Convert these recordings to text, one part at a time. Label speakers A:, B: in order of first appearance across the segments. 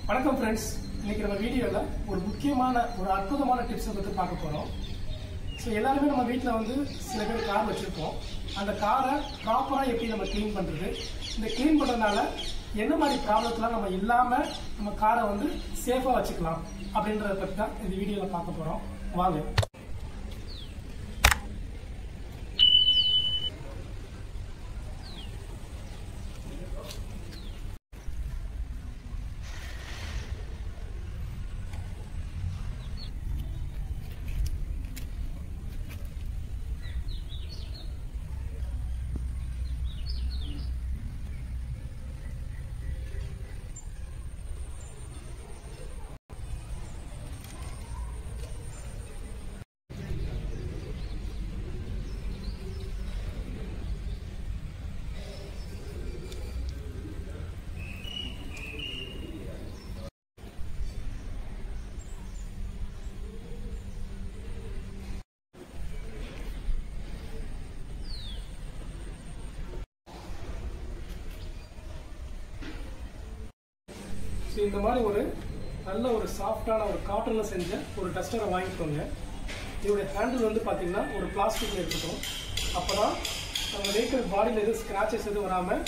A: வணக்கம் ஃப்ரெண்ட்ஸ், இன்னைக்கு நம்ம வீடியோவில் ஒரு முக்கியமான ஒரு அற்புதமான டிப்ஸை பற்றி பார்க்க போகிறோம். ஸோ எல்லாருமே நம்ம வீட்டில் வந்து சில பேர் கார் வச்சுருப்போம். அந்த காரை ப்ராப்பராக எப்படி நம்ம க்ளீன் பண்ணுறது, இந்த க்ளீன் பண்ணுறதுனால என்ன மாதிரி ப்ராப்ளத்தெலாம் நம்ம இல்லாமல் நம்ம காரை வந்து சேஃபாக வச்சுக்கலாம் அப்படின்றத பற்றி தான் இந்த வீடியோவில் பார்க்க போகிறோம். வாங்க. இந்த மாதிரி ஒரு நல்ல ஒரு சாஃப்டான ஒரு காட்டன்ல செஞ்ச ஒரு டஸ்டரை வாங்கிக்கோங்க. இதோட ஹேண்டில் வந்து பார்த்தீங்கன்னா ஒரு பிளாஸ்டிக்ல இருக்கட்டும். அப்போதான் நம்ம வெஹிக்கிள் பாடியில் எதுவும் ஸ்க்ராச்சஸ் எதுவும் வராமல்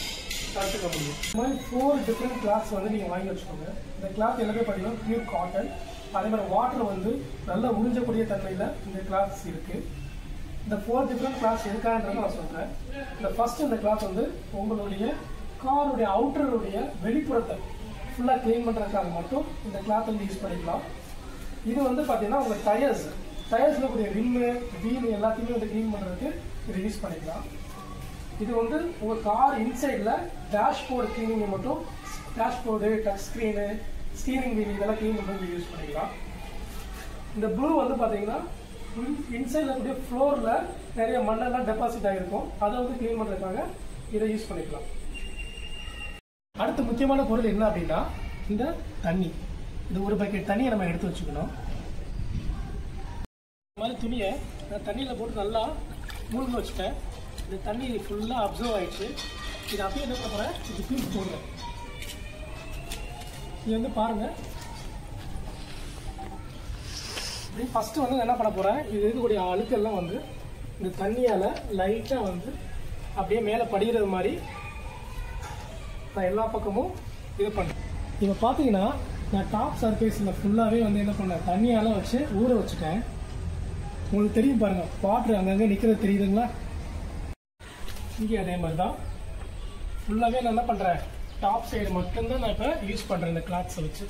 A: தடுத்துக்க முடியும். இந்த மாதிரி 4 டிஃப்ரெண்ட் கிளாத்ஸ் வந்து நீங்கள் வாங்கி வச்சுக்கோங்க. இந்த கிளாத் எல்லாமே பார்த்தீங்கன்னா பியூர் காட்டன். அதே மாதிரி வாட்டர் வந்து நல்லா உறிஞ்சக்கூடிய தன்மையில் இந்த கிளாத்ஸ் இருக்குது. இந்த 4 டிஃப்ரெண்ட் கிளாத்ஸ் இருக்கான்றதை நான் சொல்கிறேன். இந்த ஃபர்ஸ்ட் இந்த கிளாத் வந்து உங்களுடைய காருடைய அவுட்டருடைய வெளிப்புறத்தை ஃபுல்லாக க்ளீன் பண்ணுறதுக்காக மட்டும் இந்த கிளாத் வந்து யூஸ் பண்ணிக்கலாம். இது வந்து பார்த்தீங்கன்னா உங்கள் டயர்ஸில் கூடிய ரிம்மு வீல் எல்லாத்தையுமே வந்து க்ளீன் பண்ணுறதுக்கு இது யூஸ் பண்ணிக்கலாம். இது வந்து உங்கள் கார் இன்சைடில் டேஷ்போர்டு க்ளீனிங்கை மட்டும், dashboard, touch screen, steering wheel இதெல்லாம் க்ளீன் பண்ணுறதுக்கு யூஸ் பண்ணிக்கலாம். இந்த ப்ளூ வந்து பார்த்தீங்கன்னா இன்சைடில் கூடிய ஃப்ளோரில் நிறைய மண்ணெல்லாம் டெபாசிட் ஆகிருக்கும், அதை வந்து க்ளீன் பண்ணுறதுக்காக இதை யூஸ் பண்ணிக்கலாம். அடுத்த முக்கியமான பொருள் என்ன அப்படின்னா இந்த தண்ணி. இது ஒரு பக்கெட் தண்ணியை நம்ம எடுத்து வச்சுக்கணும். இந்த மாதிரி துணியை நான் தண்ணியில் போட்டு நல்லா மூழ்க வச்சுட்டேன். இந்த தண்ணி ஃபுல்லாக அப்சர்வ் ஆகிடுச்சு. இது அப்படியே என்ன பண்ணுறேன், இது தூக்கி போடுறேன். இது வந்து பாருங்கள், இப்படி ஃபஸ்ட்டு வந்து என்ன பண்ண போகிறேன், இது இருக்கக்கூடிய அழுக்கெல்லாம் வந்து இந்த தண்ணியால் லைட்டாக வந்து அப்படியே மேலே படிகிறது மாதிரி நான் எல்லா பக்கமும் இது பண்ணேன். இப்போ பார்த்தீங்கன்னா நான் டாப் சர்ஃபேஸில் ஃபுல்லாகவே வந்து என்ன பண்ணேன், தண்ணியால் வச்சு ஊற வச்சுட்டேன். உங்களுக்கு தெரியும் பாருங்கள், வாட்ரு அங்கங்கே நிற்கிறது தெரியுதுங்களா? இங்கே அதே மாதிரி தான் ஃபுல்லாகவே நான் என்ன பண்ணுறேன், டாப் சைடு மட்டும்தான் நான் இப்போ யூஸ் பண்ணுறேன் இந்த கிளாத்ஸை வச்சு.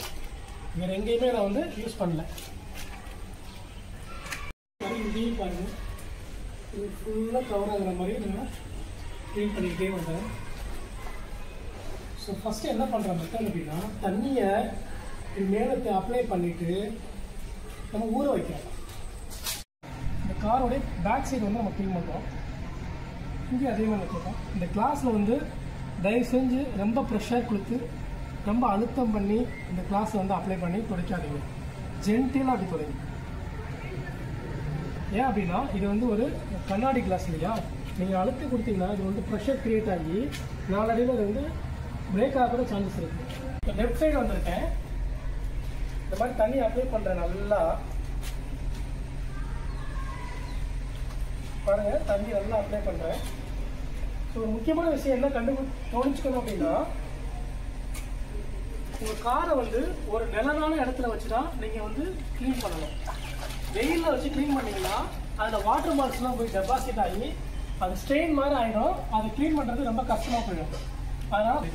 A: வேறு எங்கேயுமே நான் வந்து யூஸ் பண்ணல. இங்கேயும் பாருங்கள், இது ஃபுல்லாக கவர் ஆகிற மாதிரி நான் க்ளீன் பண்ணிக்கிட்டே வந்தேன். ஸோ ஃபஸ்ட்டு என்ன பண்ணுற மெத்தட் அப்படின்னா, தண்ணியை மேலே அப்ளை பண்ணிவிட்டு நம்ம ஊற வைக்கிறோம். இந்த காரோடைய பேக் சைடு வந்து நம்ம க்ளீன் பண்ணுறோம். இங்கே அதே மாதிரி வச்சுருக்கோம். இந்த கிளாஸில் வந்து தயவு செஞ்சு ரொம்ப ப்ரெஷர் கொடுத்து ரொம்ப அழுத்தம் பண்ணி இந்த கிளாஸை வந்து அப்ளை பண்ணி துடைக்காதீங்க. ஜென்டிலாக அப்படி துடைங்க. ஏன் அப்படின்னா இது வந்து ஒரு கண்ணாடி கிளாஸ் இல்லையா, நீங்கள் அழுத்தி கொடுத்தீங்கன்னா இது வந்து ப்ரெஷர் க்ரியேட் ஆகி நாளடைவில் அது வந்து பிரேக் ஆக கூட சான்சஸ் இருக்குது. இப்போ லெஃப்ட் சைடு வந்திருக்கேன். இந்த மாதிரி தண்ணி அப்ளை பண்ணுறேன். நல்லா பாருங்கள், தண்ணி நல்லா அப்ளை பண்ணுறேன். ஸோ ஒரு முக்கியமான விஷயம் என்ன கவனிச்சுக்கணும் அப்படின்னா, உங்கள் காரை வந்து ஒரு நிழலான இடத்துல வச்சு தான் நீங்கள் வந்து க்ளீன் பண்ணணும். வெயிலில் வச்சு க்ளீன் பண்ணிங்கன்னா அதில் வாட்டர் மார்க்ஸ்லாம் போய் டெபாசிட் ஆகி அது ஸ்ட்ரெயின் மாதிரி ஆகிடும். அதை க்ளீன் பண்ணுறது ரொம்ப கஷ்டமாக போயிடும். அதனால்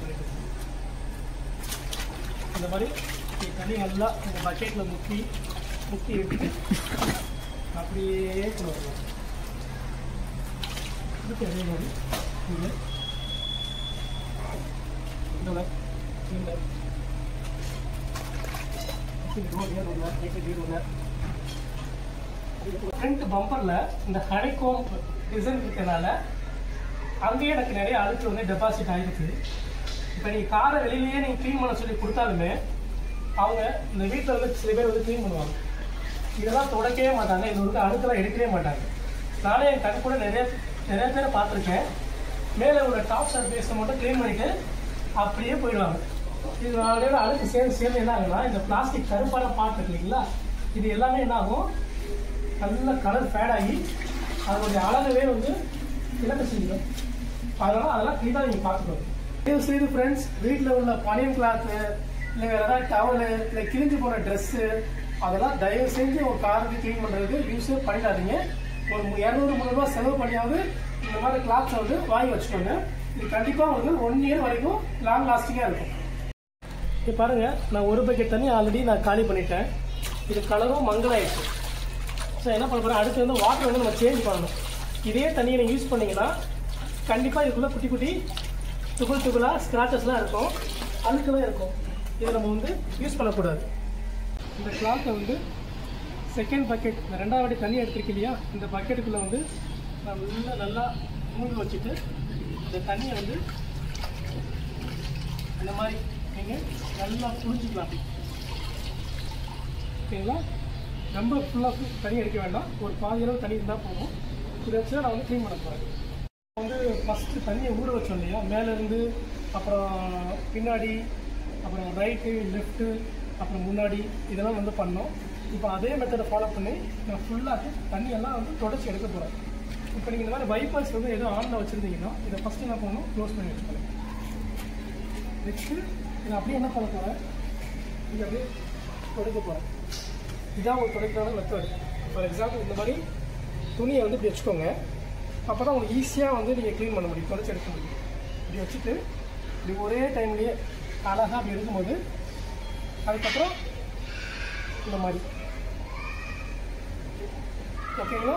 A: இந்த மாதிரி தண்ணி நல்லா இந்த பக்கெட்டில் முக்கி எடுத்து அப்படியே கொடுக்கணும். இதுக்கு அதே மாதிரி ஃப்ரண்ட் பம்பரில் இந்த ஹனிகோம் டிசைன் இருக்கிறதுனால அங்கேயே எனக்கு நிறைய அழுக்கு வந்து டெபாசிட் ஆகிருக்கு. இப்போ நீங்கள் காரை வெளியிலேயே நீங்கள் க்ளீன் பண்ண சொல்லி கொடுத்தாலுமே அவங்க இந்த வீட்டில் வந்து சில பேர் வந்து க்ளீன் பண்ணுவாங்க. இதெல்லாம் துடைக்கவே மாட்டாங்க. இது வந்து அழுக்கெல்லாம் எடுக்கவே மாட்டாங்க. நானே என் கண் கூட நிறைய பேரை பார்த்துருக்கேன். மேலே உள்ள டாப் சர்ஃபேஸை மட்டும் க்ளீன் பண்ணிவிட்டு அப்படியே போயிடுவாங்க. இது ஆல்ரெடி அழுக்கு சேர்ந்து என்ன ஆகுனா இந்த பிளாஸ்டிக் கருப்பான பார்ட் இருக்கு இல்லைங்களா, இது எல்லாமே என்ன ஆகும், நல்ல கலர் ஃபேட் ஆகி அதனுடைய அழகவே வந்து இழக்க செஞ்சிடும். அதனால அதெல்லாம் க்ளீனாக நீங்கள் பார்த்துக்கணும். தயவு செய்து ஃப்ரெண்ட்ஸ், வீட்டில் உள்ள பனியன் கிளாத்து இல்லை வேறு ஏதாவது டவலு இல்லை கிழிஞ்சு போன ட்ரெஸ்ஸு அதெல்லாம் தயவு செஞ்சு ஒரு காருக்கு க்ளீன் பண்ணுறதுக்கு யூஸே பண்ணிடாதீங்க. ஒரு 200-300 ரூபா செலவு பண்ணியாவது இந்த மாதிரி கிளாத்ஸை வந்து வாங்கி வச்சுக்கோங்க. இது கண்டிப்பாக உங்களுக்கு 1 இயர் வரைக்கும் லாங் லாஸ்டிங்காக இருக்கும். இப்போ பாருங்கள், நான் ஒரு பக்கெட் தண்ணி ஆல்ரெடி நான் காலி பண்ணிட்டேன். இது கலரும் மங்கலாயிடுச்சு. ஸோ என்ன பண்ண போகிறேன், அடுத்து வந்து வாட்டர் வந்து நம்ம சேஞ்ச் பண்ணணும். இதே தண்ணியை நீங்கள் யூஸ் பண்ணிங்கன்னா கண்டிப்பாக இதுக்குள்ளே குட்டி குட்டி துகளாக ஸ்க்ராச்சஸ்லாம் இருக்கும், அழுக்கெல்லாம் இருக்கும். இதை நம்ம வந்து யூஸ் பண்ணக்கூடாது. இந்த கிளாத்தை வந்து செகண்ட் பக்கெட், இந்த 2வது வாட்டி தண்ணி எடுத்துருக்கு இல்லையா, இந்த பக்கெட்டுக்குள்ளே வந்து நான் நல்லா மூழ்கி வச்சுட்டு இந்த தண்ணியை வந்து இந்த மாதிரி நீங்கள் நல்லா புழிஞ்சிக்கலாம். ஓகேங்களா? ரொம்ப ஃபுல்லாக தண்ணி எடுக்க வேண்டாம், ஒரு பாதி அளவு தண்ணி இருந்தால் போதும். இதை வச்சு நான் வந்து க்ளீன் பண்ண போகிறேன். வந்து ஃபஸ்ட்டு தண்ணியை ஊற வச்சோம் இல்லையா, மேலேருந்து அப்புறம் பின்னாடி அப்புறம் ரைட்டு லெஃப்ட்டு அப்புறம் முன்னாடி இதெல்லாம் வந்து பண்ணோம். இப்போ அதே மெத்தடை ஃபாலோ பண்ணி நான் ஃபுல்லாக தண்ணியெல்லாம் வந்து தொடச்சி எடுக்க போகிறேன். இப்போ நீங்கள் இந்த மாதிரி வைப்பர்ஸ் வந்து எதுவும் ஆனில் வச்சுருந்தீங்கன்னா இதை ஃபஸ்ட்டு என்ன பண்ணணும், க்ளோஸ் பண்ணி வச்சுக்கணும். நெக்ஸ்ட்டு இதை அப்படியே என்ன பண்ண போகிறேன், இதை அப்படியே துடைக்க போகிறேன். இதான் ஒரு துடைக்கான மெத்தட். ஃபார் எக்ஸாம்பிள் இந்த மாதிரி துணியை வந்து இப்படி வச்சுக்கோங்க. அப்போ தான் உங்களுக்கு ஈஸியாக வந்து நீங்கள் க்ளீன் பண்ண முடியும், துடைச்சி எடுக்க முடியும். இப்படி வச்சுட்டு இப்படி ஒரே டைம்லேயே அழகாக அப்படி எடுக்கும்போது அதுக்கப்புறம் இந்த மாதிரி. ஓகேங்களா?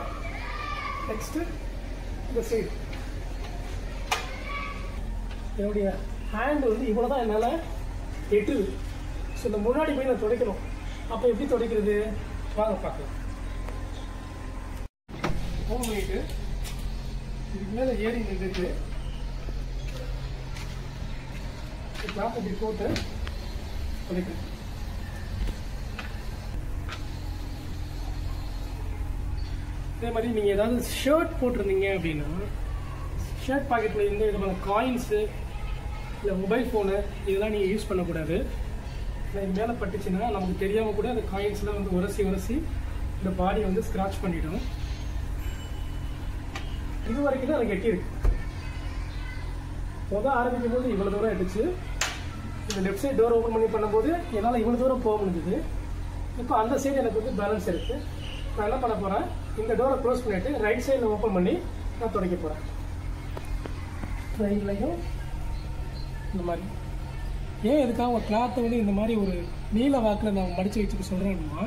A: நெக்ஸ்ட்டு இந்த சைடு என்னுடைய ஹேண்டு வந்து இவ்வளோ தான் என்னால் எட்டுது. ஸோ இந்த முன்னாடி போய் நான் துடைக்கணும். அப்போ எப்படி துடைக்கிறது வாங்க பார்க்கலாம். ஃபோன் பண்ணிட்டு இதுக்கு மேலே ஏறி நின்றுட்டு கிளாத் இப்படி போட்டு துடைக்கணும். இதே மாதிரி நீங்கள் ஏதாவது ஷர்ட் போட்டிருந்தீங்க அப்படின்னா ஷர்ட் பாக்கெட்டில் எந்த விதமான காயின்ஸு இல்லை மொபைல் ஃபோனு இதெல்லாம் நீங்கள் யூஸ் பண்ணக்கூடாது. இது மேலே பட்டுச்சுன்னா நமக்கு தெரியாமல் கூட அந்த காயின்ஸ்லாம் வந்து உரசி இந்த பாடி வந்து ஸ்க்ராட்ச் பண்ணிவிடும். இது வரைக்கும் தான் எனக்கு எட்டியிருக்கு. ஆரம்பிக்கும் போது இவ்வளோ தூரம் எடுத்துச்சு. இந்த லெஃப்ட் சைடு டோர் ஓப்பன் பண்ணி பண்ணும்போது என்னால் இவ்வளோ தூரம் போக முடிஞ்சுது. இப்போ அந்த சைடு எனக்கு வந்து பேலன்ஸ் இருக்குது. நான் என்ன பண்ண போகிறேன், இந்த டோரை க்ளோஸ் பண்ணிவிட்டு ரைட் சைடில் ஓப்பன் பண்ணி நான் துடைக்க போகிறேன். ரைட்லையும் இந்த மாதிரி. ஏன் எதுக்காக ஒரு கிளாத்தை வந்து இந்த மாதிரி ஒரு நீல வாக்கில் நான் மடித்து வச்சுக்க சொல்கிறேன்னா,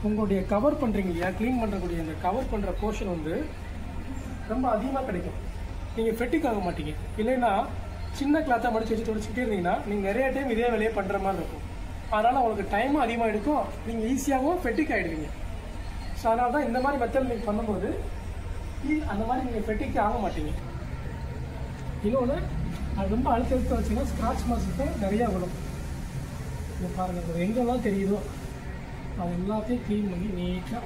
A: உங்களுடைய கவர் பண்ணுறீங்க இல்லையா, க்ளீன் பண்ணுறக்கூடிய அந்த கவர் பண்ணுற போர்ஷன் வந்து ரொம்ப அதிகமாக கிடைக்கும். நீங்கள் ஃபெட்டிக் ஆக மாட்டீங்க. இல்லைன்னா சின்ன கிளாத்தாக மடித்து வச்சு துடைச்சிக்கிட்டே இருந்தீங்கன்னா நீங்கள் நிறைய டைம் இதே வேலையை பண்ணுற மாதிரி இருக்கும். அதனால் உங்களுக்கு டைமும் அதிகமாக எடுக்கும், நீங்கள் ஈஸியாகவும் ஃபெட்டிக் ஆகிடுவீங்க. ஸோ அதனால தான் இந்த மாதிரி மெத்தட் நீங்கள் பண்ணும்போது அந்த மாதிரி நீங்கள் ஃபெட்டிக் ஆக மாட்டீங்க. இன்னொன்று, அது ரொம்ப அழுத்த வச்சுன்னா ஸ்க்ராட்ச் மார்க்ஸுக்கு நிறையா விடும். இதை பாருங்கள், எங்கெல்லாம் தெரியுதோ அது எல்லாத்தையும் க்ளீன் பண்ணி நீட்டாக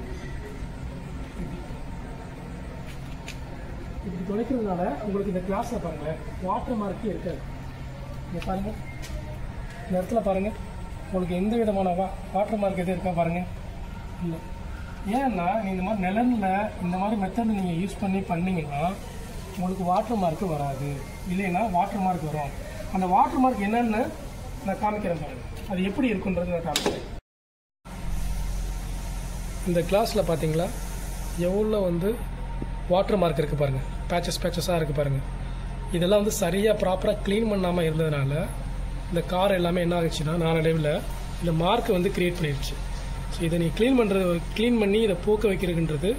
A: இப்படி துடைக்கிறதுனால உங்களுக்கு இந்த கிளாஸில் பாருங்களேன் வாட்டர் மார்க்கே இருக்காது. இங்கே பாருங்கள், இந்த இடத்துல பாருங்கள், உங்களுக்கு எந்த விதமான வாட்டர் மார்க் எதுவும் இருக்கா பாருங்கள், இல்லை. ஏன்னா இந்த மாதிரி நிழலில் இந்த மாதிரி மெத்தட் நீங்கள் யூஸ் பண்ணிங்கன்னா உங்களுக்கு வாட்டர் மார்க்கு வராது. இல்லைன்னா வாட்டர் மார்க் வரும். அந்த வாட்டர் மார்க் என்னென்னு நான் காமிக்கிறேன் பாருங்கள், அது எப்படி இருக்குன்றது நான் காமிக்கிறேன். இந்த கிளாஸில் பார்த்தீங்களா எவ்வளோ வந்து வாட்டர் மார்க் இருக்குது பாருங்கள், பேச்சஸாக இருக்குது பாருங்கள். இதெல்லாம் வந்து சரியாக ப்ராப்பராக க்ளீன் பண்ணாமல் இருந்ததுனால இந்த கார் எல்லாமே என்ன ஆகுச்சுன்னா நாளடைவில் இந்த மார்க்கை வந்து க்ரியேட் பண்ணிடுச்சு. ஸோ இதை நீ க்ளீன் பண்ணி இதை போக்க வைக்கிறதுன்றது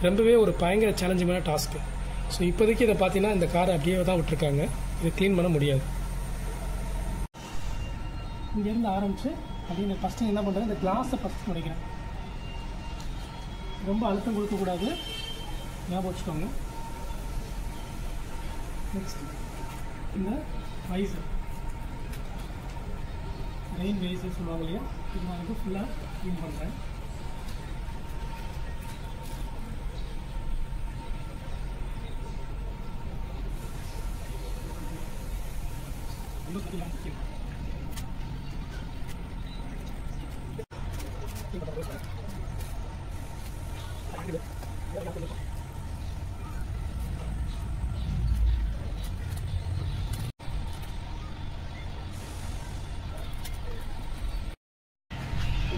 A: ரொம்பவே ஒரு பயங்கர சேலஞ்சிங்கான டாஸ்க்கு. ஸோ இப்போதைக்கு இதை பார்த்தீங்கன்னா இந்த காரை அப்படியே தான் விட்டுருக்காங்க, இதை க்ளீன் பண்ண முடியாது. இங்கேருந்து ஆரம்பித்து அப்படின்னு ஃபஸ்ட்டு என்ன பண்ணுறது, இந்த கிளாஸை ஃபஸ்ட்டு துடைக்கிறேன். ரொம்ப அழுத்தம் கொடுக்கக்கூடாது, ஞாபகம் வச்சுக்கோங்க. நெக்ஸ்ட் இந்த வைசர், ரெயின் வைசர் சொல்லுவாங்க இல்லையா, இது நான் வந்து ஃபுல்லாக க்ளீன் பண்ணுறேன். ரொம்ப கட்டிலாம்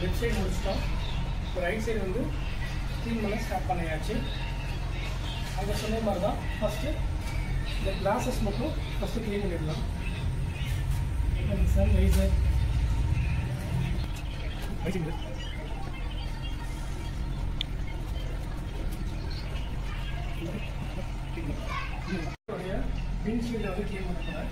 A: லெஃப்ட் சைடு முடிச்சிட்டோம். ரைட் சைடு வந்து க்ளீன் பண்ண ஸ்டார்ட் பண்ணியாச்சு. அங்கே சொன்ன மாதிரி தான் ஃபஸ்ட்டு இந்த கிளாஸஸ் மட்டும் ஃபஸ்ட்டு க்ளீன் பண்ணிடலாம். சார் ரைட் சார் விண்ட்ஷீல்டை வந்து க்ளீன் பண்ண போகிறேன்.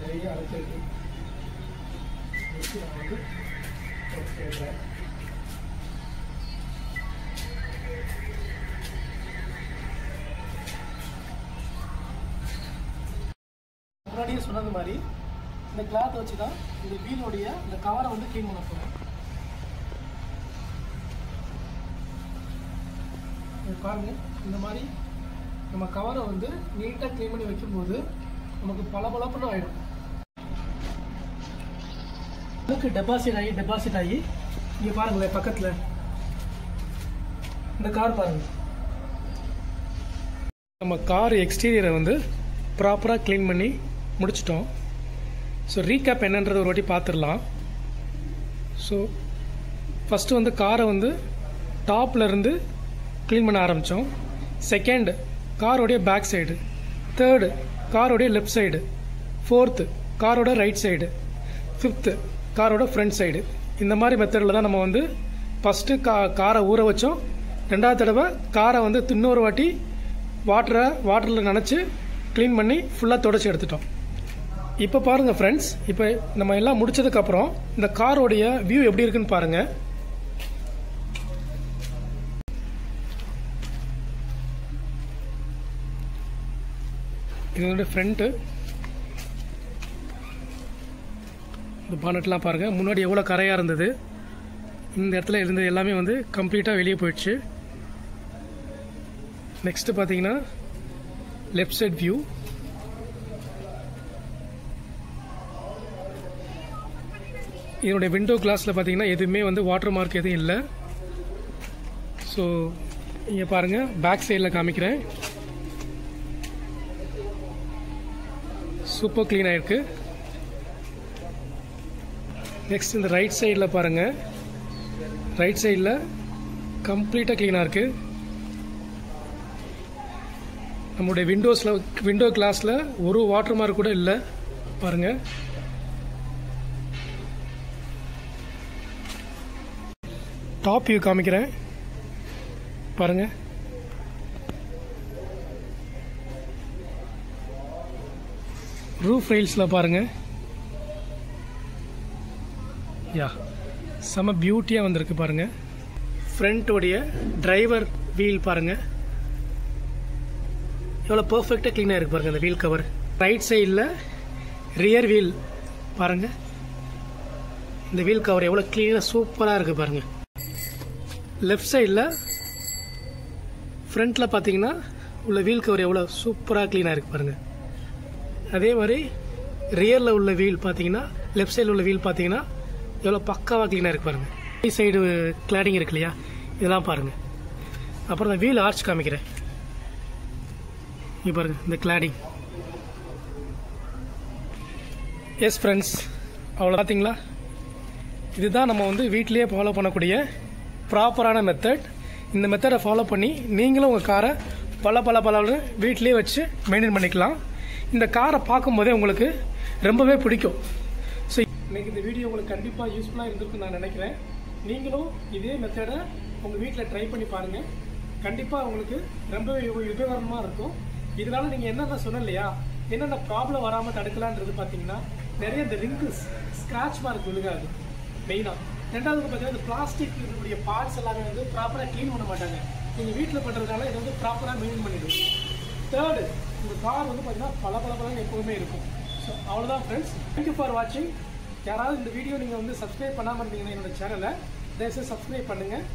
A: நிறைய அழைச்சிருக்கு நான் வந்து கேட்குறேன். முன்னாடியே சொன்னது மாதிரி இந்த கிளாத் வச்சு தான் இந்த வீலோடைய இந்த கவரை வந்து க்ளீன் பண்ண போகிறோம். பாருங்க, இந்த மாதிரி நம்ம கவரை வந்து நீட்டாக க்ளீன் பண்ணி வைக்கும்போது நமக்கு பளபளப்புன்னு ஆகிடும். நமக்கு டெபாசிட் ஆகி இங்கே பாருங்களேன், பக்கத்தில் இந்த கார் பாருங்கள். நம்ம கார் எக்ஸ்டீரியரை வந்து ப்ராப்பராக க்ளீன் பண்ணி முடிச்சிட்டோம். ஸோ ரீகேப் என்னன்றது ஒரு வாட்டி பார்த்துடலாம். ஸோ ஃபஸ்ட்டு வந்து காரை வந்து டாப்லேருந்து க்ளீன் பண்ண ஆரம்பித்தோம். செகண்ட் காரோடைய பேக் சைடு, தேர்டு காரோடைய லெஃப்ட் சைடு, ஃபோர்த்து காரோட ரைட் சைடு, ஃபிஃப்த்து காரோட ஃப்ரண்ட் சைடு. இந்த மாதிரி மெத்தடில் தான் நம்ம வந்து ஃபஸ்ட்டு காரை ஊற வச்சோம். ரெண்டாவது தடவை காரை வந்து இன்னொரு வாட்டி வாட்டரில் நனைச்சி க்ளீன் பண்ணி ஃபுல்லாக தொடச்சி எடுத்துட்டோம். இப்போ பாருங்கள் ஃப்ரெண்ட்ஸ், இப்போ நம்ம எல்லாம் முடிச்சதுக்கப்புறம் இந்த காரோடைய வியூ எப்படி இருக்குன்னு பாருங்கள். இதோட ஃப்ரண்ட்டு இந்த பானட்லாம் பாருங்கள். முன்னாடி எவ்வளோ கரையாக இருந்தது, இந்த இடத்துல இருந்தது எல்லாமே வந்து கம்ப்ளீட்டாக வெளியே போயிடுச்சு. நெக்ஸ்ட்டு பார்த்தீங்கன்னா லெஃப்ட் சைட் வியூ. இதனுடைய விண்டோ கிளாஸில் பார்த்தீங்கன்னா எதுவுமே வந்து வாட்டர் மார்க் எதுவும் இல்லை. ஸோ இங்கே பாருங்கள், பேக் சைடில் காமிக்கிறேன். சூப்பர் க்ளீன் ஆகிருக்கு. நெக்ஸ்ட் இந்த ரைட் சைடில் பாருங்கள், ரைட் சைடில் கம்ப்ளீட்டாக க்ளீனாக இருக்குது. நம்மளுடைய விண்டோ கிளாஸில் ஒரு வாட்டர் மார்க் கூட இல்லை பாருங்கள். டாப் வியூ காமிக்கிறேன் பாருங்கள். ரூஃப் ரெயில்ஸில் பாருங்கள், யா செம பியூட்டியாக வந்திருக்கு பாருங்கள். ஃப்ரண்ட்டோடைய டிரைவர் வீல் பாருங்கள், எவ்வளோ பர்ஃபெக்டாக க்ளீனாக இருக்குது பாருங்கள். அந்த வீல் கவர் ரைட் சைடில் ரியர் வீல் பாருங்கள். இந்த வீல் கவர் எவ்வளோ க்ளீனாக சூப்பராக இருக்குது பாருங்கள். லெஃப்ட் சைடில் ஃப்ரண்ட்டில் பார்த்தீங்கன்னா உள்ள வீல் கவர் எவ்வளோ சூப்பராக க்ளீனாக இருக்குது பாருங்கள். அதே மாதிரி ரியரில் உள்ள வீல் பார்த்தீங்கன்னா, லெஃப்ட் சைடில் உள்ள வீல் பார்த்தீங்கன்னா எவ்வளோ பக்காவாக க்ளீனாக இருக்குது பாருங்கள். ரைட் சைடு கிளாடிங் இருக்கு இல்லையா, இதெல்லாம் பாருங்கள். அப்புறம் நான் வீல் ஆர்ச் காமிக்கிறேன். இங்கே பாருங்கள் இந்த கிளாடிங். எஸ் ஃப்ரெண்ட்ஸ், அவ்வளோ பார்த்தீங்களா, இதுதான் நம்ம வந்து வீட்டிலேயே ஃபாலோ பண்ணக்கூடிய ப்ராப்பரான மெத்தட். இந்த மெத்தடை ஃபாலோ பண்ணி நீங்களும் உங்கள் காரை பல வீட்டிலேயே வச்சு மெயின்டைன் பண்ணிக்கலாம். இந்த காரை பார்க்கும்போதே உங்களுக்கு ரொம்பவே பிடிக்கும். ஸோ இன்றைக்கி இந்த வீடியோ உங்களுக்கு கண்டிப்பாக யூஸ்ஃபுல்லாக இருந்திருக்குன்னு நான் நினைக்கிறேன். நீங்களும் இதே மெத்தடை உங்கள் வீட்டில் ட்ரை பண்ணி பாருங்கள். கண்டிப்பாக உங்களுக்கு ரொம்பவே உபயோகரமாக இருக்கும். இதனால் நீங்கள் என்னென்ன சொன்ன இல்லையா, என்னென்ன ப்ராப்ளம் வராமல் தடுக்கலான்றது பார்த்தீங்கன்னா, நிறைய இந்த ரிங்கிள்ஸ் ஸ்க்ராட்ச் மார்க் விழுகாது மெயினாக. ரெண்டாவது பார்த்தீங்கன்னா இந்த பிளாஸ்டிக் இதனுடைய பார்ட்ஸ் எல்லாமே வந்து ப்ராப்பராக க்ளீன் பண்ண மாட்டாங்க. நீங்கள் வீட்டில் பண்ணுறதுனால இதை வந்து ப்ராப்பராக மெயின்டைன் பண்ணிவிடும். தேர்டு, இந்த கார் வந்து பார்த்தீங்கன்னா பல எப்போவுமே இருக்கும். ஸோ அவ்வளோதான் ஃப்ரெண்ட்ஸ், தேங்க்யூ ஃபார் வாட்சிங். யாராவது இந்த வீடியோ நீங்கள் வந்து சப்ஸ்கிரைப் பண்ணாமல் இருந்தீங்கன்னா என்னோட சேனலை தயவுசெய்து சப்ஸ்கிரைப் பண்ணுங்கள்.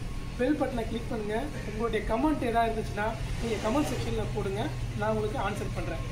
A: பெல் பட்டனை கிளிக் பண்ணுங்கள். உங்களுடைய கமெண்ட் ஏதாவது இருந்துச்சுன்னா நீங்கள் கமெண்ட் செக்ஷனில் போடுங்க, நான் உங்களுக்கு ஆன்சர் பண்ணுறேன்.